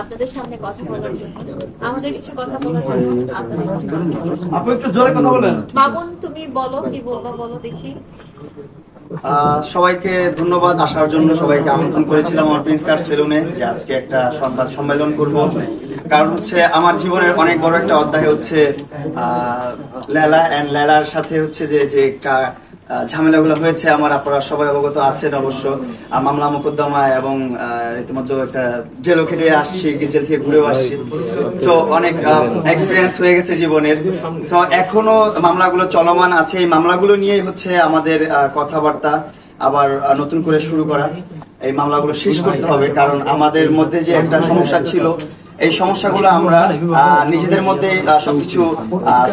আপনাদের সামনে কথা বলার জন্য, আমাদের কিছু কথা বলার জন্য। আপনি একটু জোরে কথা বলেন। মামুন, তুমি বলো, কি বলবো বলো দেখি। সবাইকে ধন্যবাদ আসার জন্য। সবাইকে আমন্ত্রণ করেছিলাম আমার প্রিন্স কাট সেলুনে যে আজকে একটা সংবাদ সম্মেলন করব। কারণ হচ্ছে আমার জীবনের অনেক বড় একটা অধ্যায় হচ্ছে লেলা এন্ড লেলার সাথে হচ্ছে যে যে ঝামেলাগুলো হয়েছে আমার, আপনারা সবাই অবগত আছেন অবশ্য। মামলা মোকদ্দমা এবং ইতিমধ্যে একটা জেলও খেটে আসছি, জেল থেকে ঘুরেও আসছি। সো অনেক এক্সপিরিয়েন্স হয়ে গেছে জীবনের। সো এখনো মামলাগুলো চলমান আছে। এই মামলাগুলো নিয়েই হচ্ছে আমাদের কথাবার্তা আবার নতুন করে শুরু করা। এই মামলাগুলো শেষ করতে হবে, কারণ আমাদের মধ্যে যে একটা সমস্যা ছিল, এই সমস্যাগুলো আমরা নিজেদের মধ্যে সবকিছু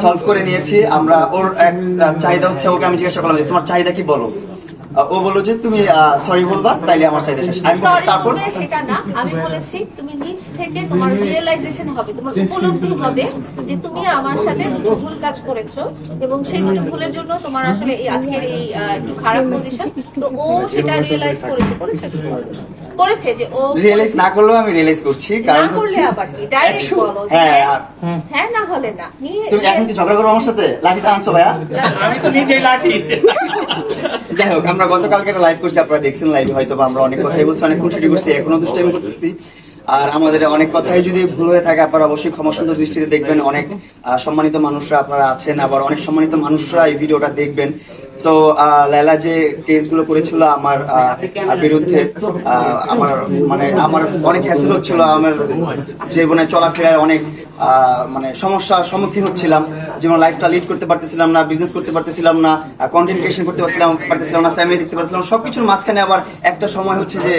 সলভ করে নিয়েছি। আমরা ওর এক চাহিদা হচ্ছে, ওকে আমি জিজ্ঞাসা করলাম যে তোমার চাহিদা কি বলো। ও বললো যে তুমি সরি বলবা, তাইলে আমার চাহিদা শেষ। তারপর সেটা না, আমি বলেছি তুমি নিজ থেকে তোমার রিয়েলাইজেশন হবে, তোমার উপলব্ধি হবে যে তুমি আমার সাথে দুটো ভুল কাজ করেছো এবং সেই দুটো ভুলের জন্য তোমার আসলে এই আজকের এই একটু খারাপ পজিশন। তো ও সেটা রিয়েলাইজ করেছে যে ও রিয়েলাইজ না করলেও আমি রিয়েলাইজ করছি। কারণ করলে আবার কি ডাইরেক্ট বলো হ্যাঁ না হলে না। তুমি এখন কি ঝগড়া করো আমার সাথে? লাঠিটা আনছো ভাইয়া? আমি তো নিজেই লাঠি। যাই হোক, আমরা গতকালকে একটা লাইভ করছি, আপনারা দেখছেন লাইভে হয়তো। আমরা অনেক কথাই বলছি, অনেক খুনসুটি করছি, এখনো দুষ্টামি করতেছি। আর আমাদের অনেক কথাই যদি ভুল হয়ে থাকে আপনারা অবশ্যই ক্ষমা সুন্দর দৃষ্টিতে দেখবেন। অনেক সম্মানিত মানুষরা আপনারা আছেন, আবার অনেক সম্মানিত মানুষরা এই ভিডিওটা দেখবেন। সো লেলা যে কেসগুলো করেছিল আমার বিরুদ্ধে, আমার অনেক হ্যাসেল হচ্ছিল, আমার জীবনে চলাফেরার অনেক সমস্যার সম্মুখীন হচ্ছিলাম। যেমন লাইফটা লিড করতে পারতেছিলাম না, বিজনেস করতে পারতেছিলাম না, কন্টেন্ট ক্রিয়েশন করতে পারতেছিলাম না, ফ্যামিলি দেখতে পারতেছিলাম। সবকিছুর মাঝখানে আবার একটা সময় হচ্ছে যে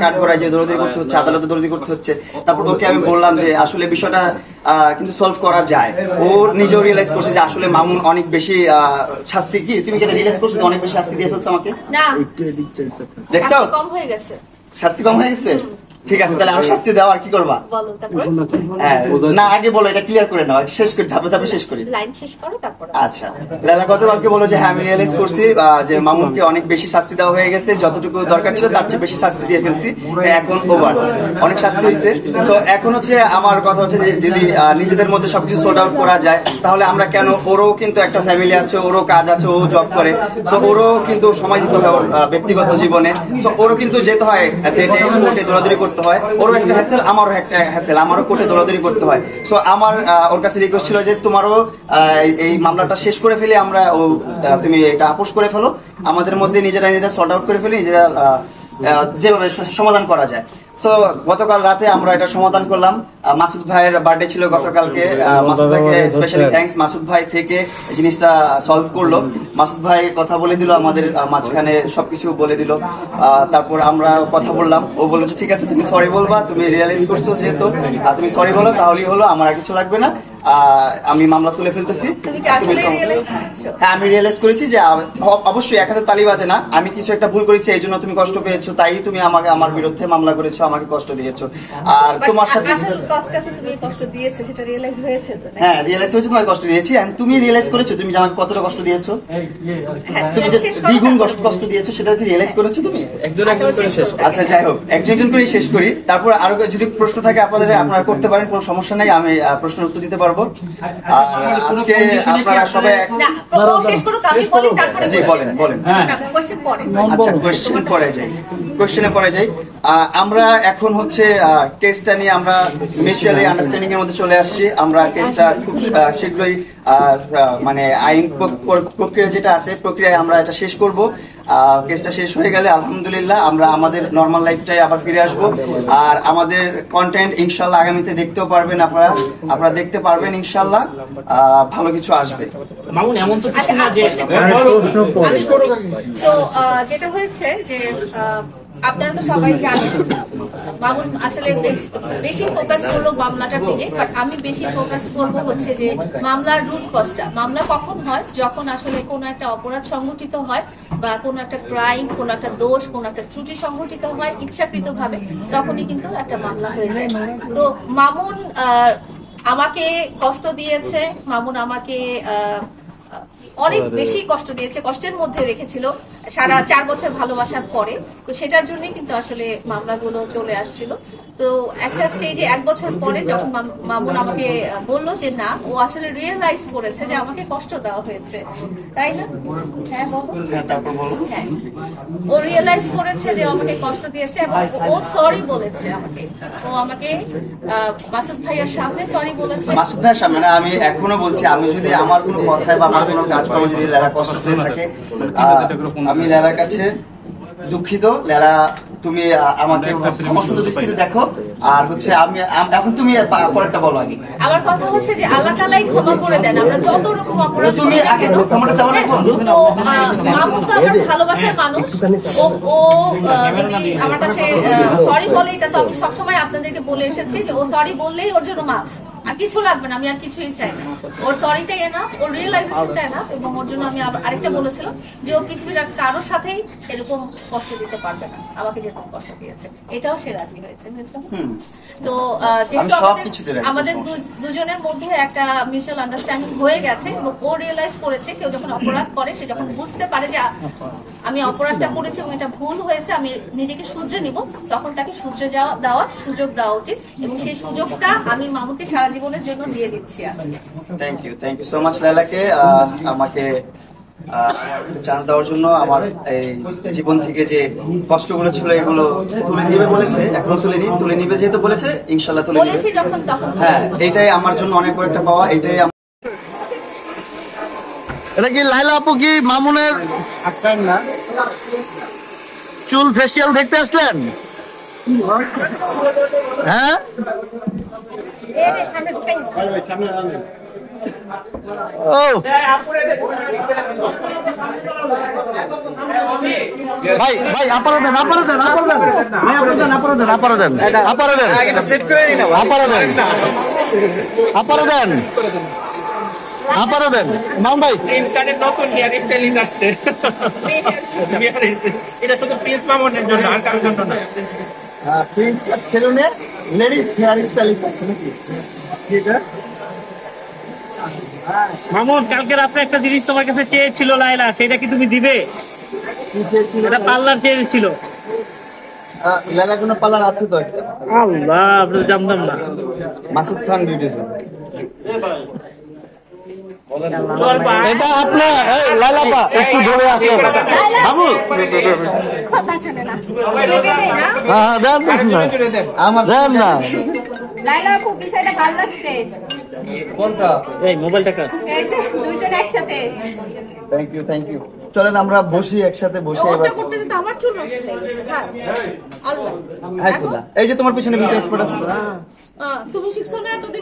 কাট করায় যে দৌড়াদৌড়ি করতে হচ্ছে, আদালতে দৌড়াদৌড়ি করতে হচ্ছে। তারপর ওকে আমি বললাম যে আসলে বিষয়টা কিন্তু সলভ করা যায়। ও নিজেও রিয়েলাইজ করছে যে আসলে মামুন অনেক বেশি শাস্তি, কি তুমি কি রিয়েলাইজ করছো যে অনেক বেশি শাস্তি দিয়ে ফেলছে আমাকে? না, দেখছো কম হয়ে গেছে, শাস্তি কম হয়ে গেছে। ঠিক আছে, তাহলে আরো শাস্তি দাও, আর কি করবা? না আগে বলো, এটা ক্লিয়ার করে নাও, শেষ করি, ধাপে ধাপে শেষ করি। লাইন শেষ করো তারপর। আচ্ছা, লেলা গতকালকে বলো যে হ্যাঁ আমি রিয়েলাইজ করছি যে মামুনকে অনেক বেশি শাস্তি দেওয়া হয়ে গেছে, যতটুকু দরকার ছিল তার চেয়ে বেশি শাস্তি দিয়ে ফেলছি, এখন ওভার, অনেক শাস্তি হয়েছে। সো এখন হচ্ছে আমার কথা হচ্ছে যে যদি নিজেদের মধ্যে সবকিছু সর্ট আউট করা যায়, তাহলে আমরা কেন, ওরও কিন্তু একটা ফ্যামিলি আছে, ওরও কাজ আছে, ও জব করে, সো ওরও কিন্তু সময় দিতে হয় ওর ব্যক্তিগত জীবনে। সো ওরও কিন্তু যেতে হয় কোর্টে দৌড়াদৌড়ি করতে হয়, ওরও একটা হ্যাসেল, আমারও একটা হ্যাসেল, আমারও কোর্টে দৌড়াদৌড়ি করতে হয়। সো আমার ওর কাছে রিকোয়েস্ট ছিল যে তোমারও এই মামলাটা শেষ করে ফেলে আমরা, তুমি এটা আপোষ করে ফেলো, আমাদের মধ্যে নিজেরা সর্ট আউট করে ফেলি, নিজেরা যেভাবে সমাধান করা যায়। সো গতকাল রাতে আমরা এটা সমাধান করলাম। মাসুদ ভাইয়ের বার্থডে ছিল গতকালকে, মাসুদ ভাইকে স্পেশালি থ্যাঙ্কস। মাসুদ ভাই থেকে এই জিনিসটা সলভ করলো। মাসুদ ভাই কথা বলে দিল, আমাদের মাঝখানে সবকিছু বলে দিল। তারপর আমরা কথা বললাম, ও বললো ঠিক আছে তুমি সরি বলবা, তুমি রিয়েলাইজ করছো যেহেতু, তুমি সরি বলো, তাহলেই হলো, আমার আর কিছু লাগবে না, আমি মামলা তুলে ফেলতেছি। হ্যাঁ, আমি রিয়েলাইজ করেছি যে অবশ্যই এক হাতে তালি বাজে না, আমি কিছু একটা ভুল করেছি, এই জন্য তুমি কষ্ট পেয়েছো, তাই তুমি আমাকে আমার বিরুদ্ধে মামলা করেছো, আমাকে কষ্ট দিয়েছো। আর তোমার সাথে তুমি কষ্ট দিয়েছো সেটা রিয়েলাইজ হয়েছে তো? হ্যাঁ, রিয়েলাইজ হয়েছে, তোমাকে কষ্ট দিয়েছি। এন্ড তুমি রিয়েলাইজ করেছো তুমি যে আমাকে কতটা কষ্ট দিয়েছো, তুমি যে দ্বিগুণ কষ্ট দিয়েছো, সেটা কি রিয়েলাইজ করেছো তুমি? আচ্ছা, যাই হোক, একজন করে শেষ করি। তারপর আরো যদি প্রশ্ন থাকে আপনারা করতে পারেন, কোনো সমস্যা নাই, আমি প্রশ্নের উত্তর দিতে পারবো। আর আজকে আপনারা সবাই জি বলেন বলেন। আচ্ছা, কোয়েশ্চেনে পরে যাই। আমরা এখন হচ্ছে কেসটা নিয়ে আমরা মিউচুয়ালি আন্ডারস্ট্যান্ডিং এর মধ্যে চলে আসছি। আমরা কেসটা খুব শীঘ্রই আইন প্রক্রিয়া যেটা আছে, প্রক্রিয়ায় আমরা এটা শেষ করব। কেসটা শেষ হয়ে গেলে আলহামদুলিল্লাহ আমরা আমাদের নর্মাল লাইফটাই আবার ফিরে আসব। আর আমাদের কন্টেন্ট ইনশাল্লাহ আগামীতে দেখতেও পারবেন, আপনারা দেখতে পারবেন ইনশাল্লাহ, ভালো কিছু আসবে। মামুন, এমন তো কিছু না যে যেটা হয়েছে যে আপনারা তো সবাই জানেন মামুন আসলে বেশি ফোকাস করলো মামলাটার দিকে, বাট আমি বেশি ফোকাস করব হচ্ছে যে মামলার রুট কজটা। মামলা কখন হয়? যখন আসলে কোনো একটা অপরাধ সংঘটিত হয় বা কোনো একটা ক্রাইম, কোনো একটা দোষ, কোনো একটা ত্রুটি সংঘটিত হয় ইচ্ছাকৃতভাবে, তখনই কিন্তু একটা মামলা হয়ে যায়। তো মামুন আমাকে কষ্ট দিয়েছে, মামুন আমাকে অনেক বেশি কষ্ট দিয়েছে, কষ্টের মধ্যে রেখেছিল সারা 4 বছর ভালোবাসার পরে। তো সেটার জন্যই কিন্তু আসলে মামলাগুলো চলে আসছিল। তো একটা স্টেজে 1 বছর পরে যখন মামুন আমাকে বললো যে না, ও আসলে রিয়েলাইজ করেছে যে আমাকে কষ্ট দেওয়া হয়েছে, তাই না? হ্যাঁ বলো। তারপর বলো। হ্যাঁ, ও রিয়েলাইজ করেছে যে আমাকে কষ্ট দিয়েছে এবং ও সরি বলেছে আমাকে। ও আমাকে মাসুদ ভাইয়ার সামনে সরি বলেছে। মাসুদ ভাইয়ের সামনে না, আমি এখনো বলছি, আমি যদি আমার কোনো কথায় বা আমার কোনো কাজকর্ম যদি লেলা কষ্ট দিয়ে থাকে, আমি লেলার কাছে দুঃখিত। লেলা, তুমি আমাকে ক্ষমা সুন্দর দৃষ্টিতে দেখো। আর হচ্ছে আমি এখন তুমি পরেরটা বলো আগে। আমার কথা হচ্ছে যে আল্লাহ তাআলাই ক্ষমা করে দেন আমরা যত রকম অপরাধ তুমি করি না আগে কেন। ক্ষমাটা চাও না এখন? তো মামুন তো আমার ভালোবাসার মানুষ। ও যদি আমার কাছে সরি বলে, এটা তো আমি সবসময় আপনাদেরকে বলে এসেছি যে ও সরি বললেই ওর জন্য মাফ, আর কিছু লাগবে না, আমি আর কিছুই চাই না। ওর সরিটাই এনাফ, ওর রিয়েলাইজেশনটা এনাফ। এবং ওর জন্য আমি আরেকটা বলেছিলাম যে ও পৃথিবীর আর কারোর সাথেই এরকম কষ্ট দিতে পারবে না, আমাকে যেরকম কষ্ট দিয়েছে। এটাও সে রাজি হয়েছে, বুঝছো? তো যেহেতু আমাদের দুজনের মধ্যে একটা মিউচুয়াল আন্ডারস্ট্যান্ডিং হয়ে গেছে এবং ও রিয়েলাইজ করেছে, কেউ যখন অপরাধ করে সে যখন বুঝতে পারে যে আমি অপরাধটা করেছি এবং এটা ভুল হয়েছে, আমি নিজেকে শুধরে নিব, তখন তাকে শুধরে দেওয়ার সুযোগ দেওয়া উচিত। এবং সেই সুযোগটা আমি মামুনকে সারা জীবনের জন্য দিয়ে দিচ্ছি আজকে। থ্যাংক ইউ সো মাচ লেলাকে আমাকে চান্স দেওয়ার জন্য। আমার এই জীবন থেকে যে কষ্টগুলো ছিল এগুলো তুলে নিবে বলেছে, এখনো তুলে নিবে যেহেতু বলেছে, ইনশাল্লাহ তুলে নিবে। বলেছি যখন তখন হ্যাঁ, এটাই আমার জন্য অনেক বড় একটা পাওয়া। এটাই এটা কি লাইলা আপু কি মামুনের চুল ফেসিয়াল দেখতে আসলেন? হ্যাঁ, ও ভাই ভাই আপারা দেন সেট করে দিই না। আপারা দেন মাম ভাই। ইন্টারনেট নতুন হেয়ার স্টাইলিং আসছে, এটা শুধু প্রিন্স মামুনের জন্য, আর কারোর জন্য না। প্রিন্স সেলুনে লেডিস হেয়ার স্টাইলিস্ট আছে নাকি? মামুন, কালকে রাত্রে একটা জিনিস তোমার কাছে চেয়েছিল লাইলা, সেটা কি তুমি দিবে? এটা পার্লার চেয়েছিল। লেলা কোনো পার্লার আছে তো একটা, আল্লাহ, আপনি জানতাম না। মাসুদ খান বিউটিশিয়ান। এটা আপনার লাইলাপা একটু ধরে আছে বাবু। কথা শুনে না। হ্যাঁ দেন আমার দেন না। লাইলা, খুব বিষয়টা ভালো লাগছে। এই মোবাইলটা এই যে দুইজন একসাথে। Thank you. চলেন আমরা বসি একসাথে, বসে এবার। ওটা করতে তো আমার চুল নষ্ট হয়ে গেছে। হ্যাঁ, আল্লাহ। হ্যাঁ খোদা, এই যে তোমার পিছনে বিউটি এক্সপার্ট আছে তো। তুমি শিখছো না এতদিন?